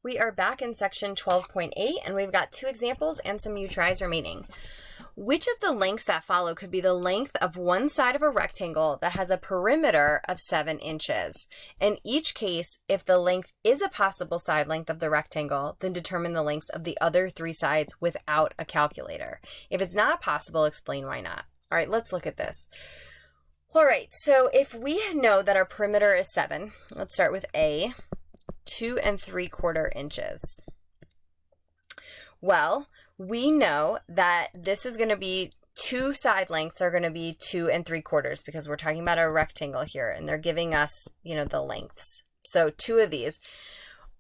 We are back in section 12.8 and we've got 2 examples and some U-tries remaining. Which of the lengths that follow could be the length of one side of a rectangle that has a perimeter of 7 inches? In each case, if the length is a possible side length of the rectangle, then determine the lengths of the other 3 sides without a calculator. If it's not possible, explain why not. All right, let's look at this. All right, so if we know that our perimeter is 7, let's start with A, 2 3/4 inches. Well, we know that this is going to be 2 side lengths are going to be 2 3/4 because we're talking about a rectangle here and they're giving us, the lengths. So 2 of these.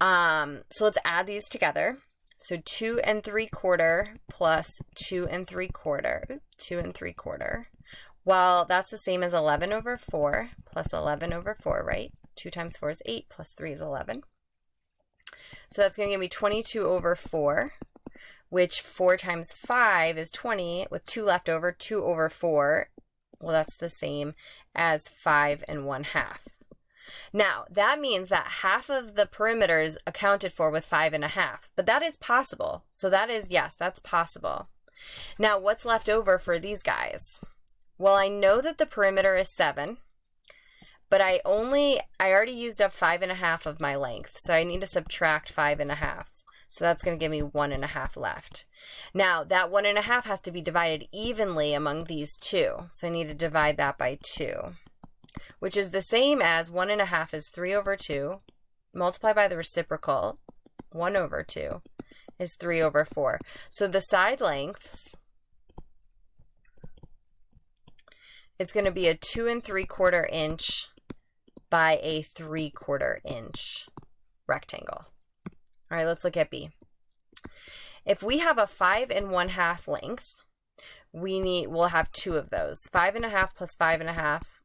So let's add these together. So 2 3/4 plus 2 3/4, 2 3/4. Well, that's the same as 11 over 4 plus 11 over 4, right? 2 times 4 is 8 plus 3 is 11. So that's going to give me 22 over 4, which 4 times 5 is 20, with 2 left over, 2 over 4. Well, that's the same as 5 1/2. Now, that means that half of the perimeter is accounted for with 5 1/2, but that is possible. So that is, yes, that's possible. Now, what's left over for these guys? Well, I know that the perimeter is 7. But I already used up 5 1/2 of my length, so I need to subtract 5 1/2. So that's going to give me 1 1/2 left. Now, that 1 1/2 has to be divided evenly among these 2. So I need to divide that by 2, which is the same as 1 1/2 is 3 over 2. Multiply by the reciprocal, 1 over 2 is 3 over 4. So the side lengths, it's going to be a 2 3/4 inch by a 3/4 inch rectangle. All right, let's look at B. If we have a 5 1/2 length, we'll have 2 of those. 5 1/2 plus 5 1/2.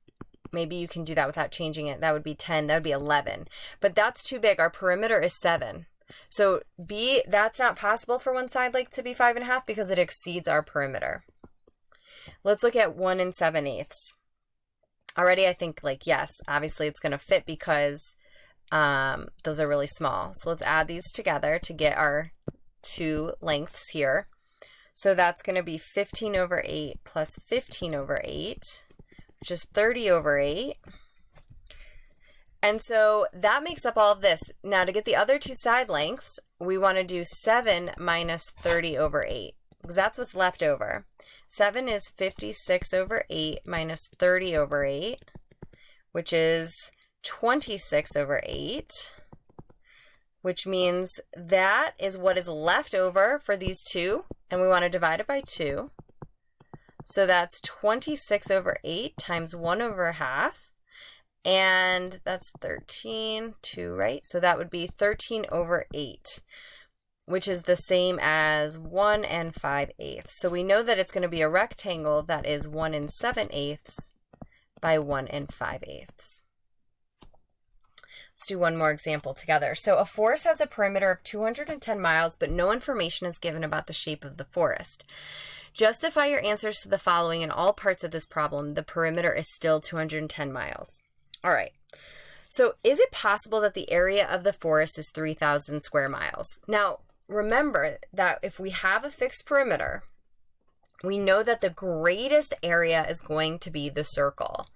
Maybe you can do that without changing it. That would be 10. That would be 11. But that's too big. Our perimeter is 7. So B, that's not possible for one side length to be 5 1/2 because it exceeds our perimeter. Let's look at 1 7/8. Already I think yes, obviously it's going to fit because those are really small. So let's add these together to get our 2 lengths here. So that's going to be 15 over 8 plus 15 over 8, which is 30 over 8. And so that makes up all of this. Now to get the other 2 side lengths, we want to do 7 minus 30 over 8. Because that's what's left over. 7 is 56 over 8 minus 30 over 8, which is 26 over 8, which means that is what is left over for these 2, and we want to divide it by 2. So that's 26 over 8 times 1 over half, and that's 13, 2, right? So that would be 13 over 8. Which is the same as 1 5/8. So we know that it's going to be a rectangle that is 1 7/8 by 1 5/8. Let's do one more example together. So a forest has a perimeter of 210 miles, but no information is given about the shape of the forest. Justify your answers to the following in all parts of this problem. The perimeter is still 210 miles. All right. So is it possible that the area of the forest is 3,000 square miles? Now, remember that if we have a fixed perimeter, we know that the greatest area is going to be the circle.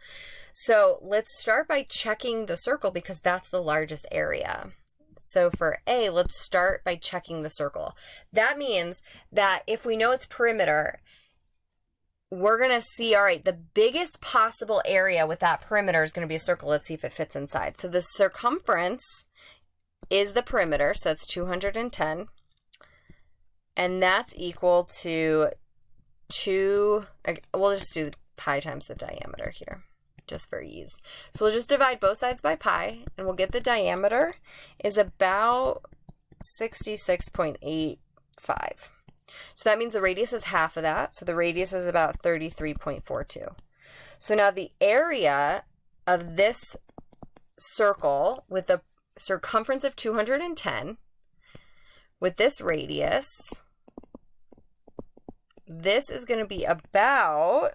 So let's start by checking the circle because that's the largest area. So for A, let's start by checking the circle. That means that if we know its perimeter, we're going to see, all right, the biggest possible area with that perimeter is going to be a circle. Let's see if it fits inside. So the circumference is the perimeter, so that's 210. And that's equal to 2, we'll just do pi times the diameter here, just for ease. So we'll just divide both sides by pi, and we'll get the diameter is about 66.85. So that means the radius is half of that, so the radius is about 33.42. So now the area of this circle with the circumference of 210, with this radius, this is going to be about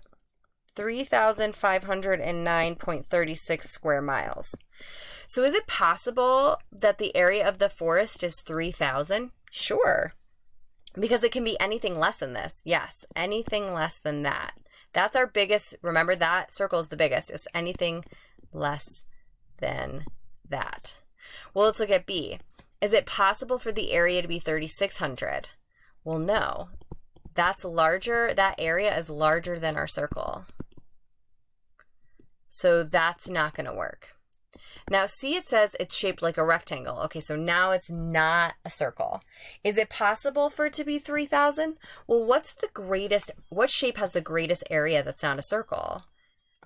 3,509.36 square miles. So is it possible that the area of the forest is 3,000? Sure. Because it can be anything less than this. Yes, anything less than that. That's our biggest, remember that circle is the biggest. It's anything less than that. Well, let's look at B. Is it possible for the area to be 3,600? Well, no. That's larger, that area is larger than our circle. So that's not going to work. Now, see, it says it's shaped like a rectangle. Okay, so now it's not a circle. Is it possible for it to be 3,000? Well, what shape has the greatest area that's not a circle?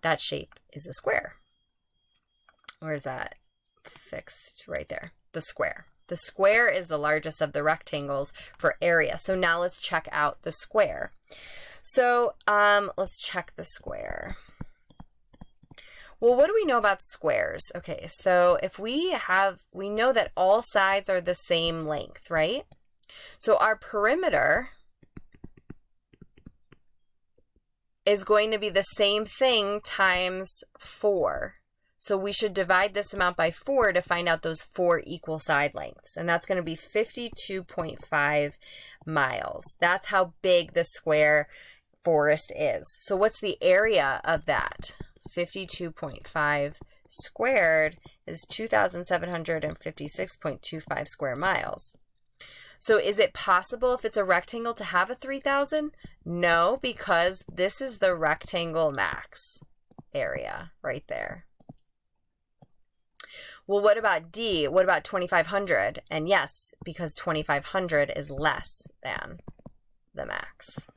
That shape is a square. Where is that fixed? Right there, the square. The square is the largest of the rectangles for area. So now let's check out the square. So let's check the square. Well, what do we know about squares? Okay, so if we know that all sides are the same length, right? So our perimeter is going to be the same thing times 4. So we should divide this amount by 4 to find out those 4 equal side lengths. And that's going to be 52.5 miles. That's how big the square forest is. So what's the area of that? 52.5 squared is 2,756.25 square miles. So is it possible if it's a rectangle to have a 3,000? No, because this is the rectangle max area right there. Well, what about D? What about 2,500? And yes, because 2,500 is less than the max.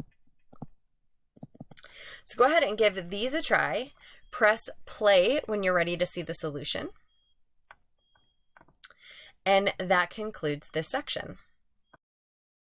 So go ahead and give these a try. Press play when you're ready to see the solution. And that concludes this section.